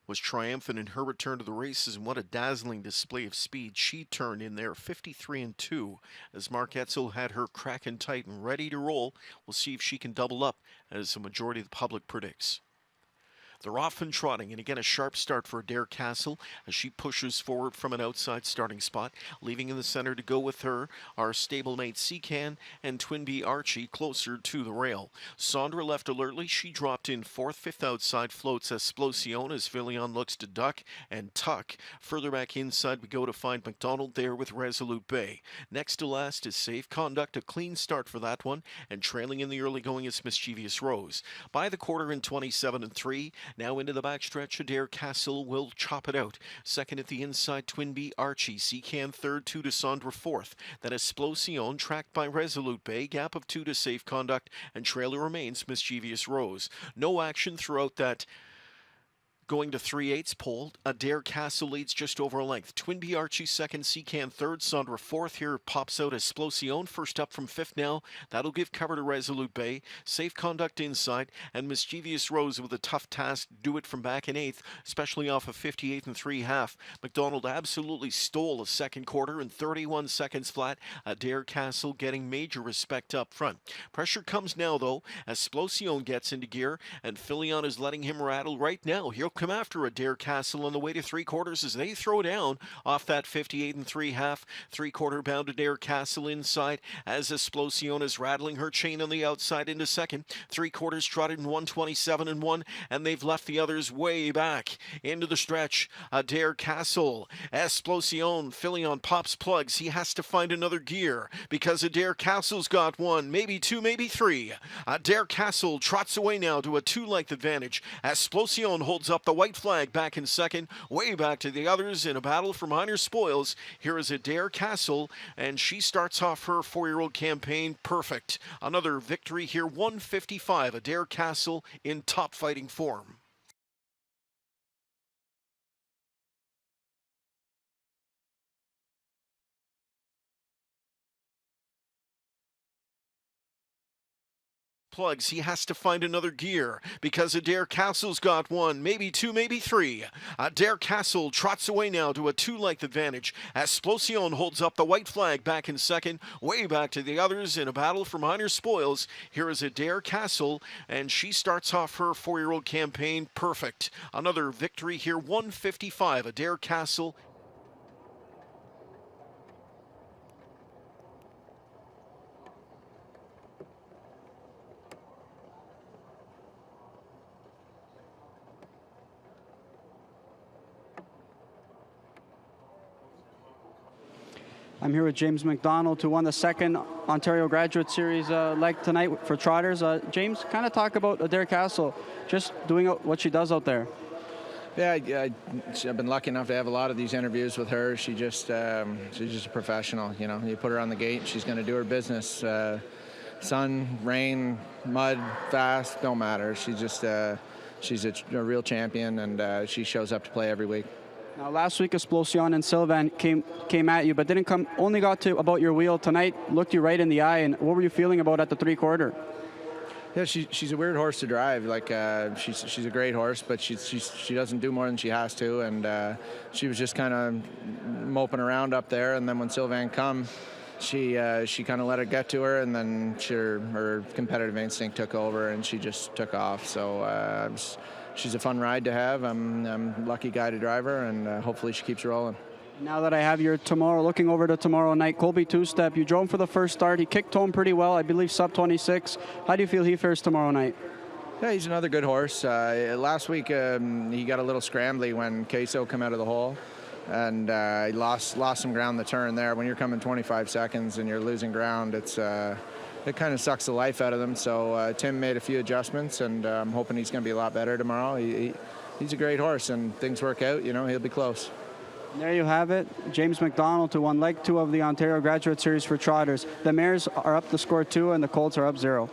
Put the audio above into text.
was triumphant in her return to the races, and what a dazzling display of speed she turned in there, 53-2, as Mark Etzel had her cracking tight and ready to roll. We'll see if she can double up, as the majority of the public predicts. They're off and trotting, and again a sharp start for Adair Castle as she pushes forward from an outside starting spot. Leaving in the center to go with her are stablemate Seacan and Twin Archie closer to the rail. Sondra left alertly. She dropped in fourth. Fifth outside floats Explosion as Villion looks to duck and tuck. Further back inside we go to find McDonald there with Resolute Bay. Next to last is Safe Conduct, a clean start for that one, and trailing in the early going is Mischievous Rose. By the quarter in 27-3. Now into the backstretch, Adair Castle will chop it out. Second at the inside, Twin Archie. Seacan third, 2 to Sondra fourth. Then Explosion tracked by Resolute Bay. Gap of 2 to Safe Conduct, and trailer remains Mischievous Rose. No action throughout that going to 3/8 pole. Adair Castle leads just over a length. Twin Archie second, Seacan third, Sondra fourth. Here pops out Explosion first up from fifth now. That'll give cover to Resolute Bay. Safe Conduct inside, and Mischievous Rose with a tough task. Do it from back in eighth, especially off of 58 3/2. McDonald absolutely stole a second quarter in 31 seconds flat. Adair Castle getting major respect up front. Pressure comes now though, as Explosion gets into gear, and Filion is letting him rattle right now. He'll come after Adair Castle on the way to three quarters as they throw down off that 58 3/2. Three-quarter bound Adair Castle inside as Explosion is rattling her chain on the outside into second. Three quarters trotted in 1:27-1, and they've left the others way back into the stretch. Adair Castle, Explosion, Filion pops plugs. He has to find another gear because Adair Castle's got one, maybe two, maybe three. Adair Castle trots away now to a two-length advantage. Explosion holds up the white flag back in second, way back to the others in a battle for minor spoils. Here is Adair Castle, and she starts off her four-year-old campaign perfect. Another victory here, 155. Adair Castle in top fighting form. Plugs. He has to find another gear because Adair Castle's got one, maybe two, maybe three. Adair Castle trots away now to a two-length advantage. Explosion holds up the white flag back in second, way back to the others in a battle for minor spoils. Here is Adair Castle, and she starts off her four-year-old campaign perfect. Another victory here, 155. Adair Castle. I'm here with James McDonald, who won the second Ontario Graduate Series leg tonight for trotters. James, kind of talk about Adair Castle, just doing what she does out there. Yeah, I've been lucky enough to have a lot of these interviews with her. She's just a professional. You know, you put her on the gate, she's going to do her business. Sun, rain, mud, fast, don't matter. She's a real champion, and she shows up to play every week. Now, last week, Explosion and Sylvan came at you, but didn't come. Only got to about your wheel tonight. Looked you right in the eye. And what were you feeling about at the three-quarter? Yeah, she's a weird horse to drive. Like she's a great horse, but she doesn't do more than she has to. And she was just kind of moping around up there. And then when Sylvan come, she kind of let it get to her, and then her competitive instinct took over, and she just took off. So. She's a fun ride to have. I'm a lucky guy to drive her, and hopefully she keeps rolling. Now that I have you tomorrow, looking over to tomorrow night, Colby Two-Step, you drove him for the first start. He kicked home pretty well, I believe sub 26. How do you feel he fares tomorrow night? Yeah, he's another good horse. Last week he got a little scrambly when Queso came out of the hole, and he lost some ground the turn there. When you're coming 25 seconds and you're losing ground, it kind of sucks the life out of them. So Tim made a few adjustments, and I'm hoping he's going to be a lot better tomorrow. He's a great horse, and things work out, you know, he'll be close. There you have it. James McDonald, who won leg 2 of the Ontario Graduate Series for trotters. The mares are up the score 2, and the colts are up 0.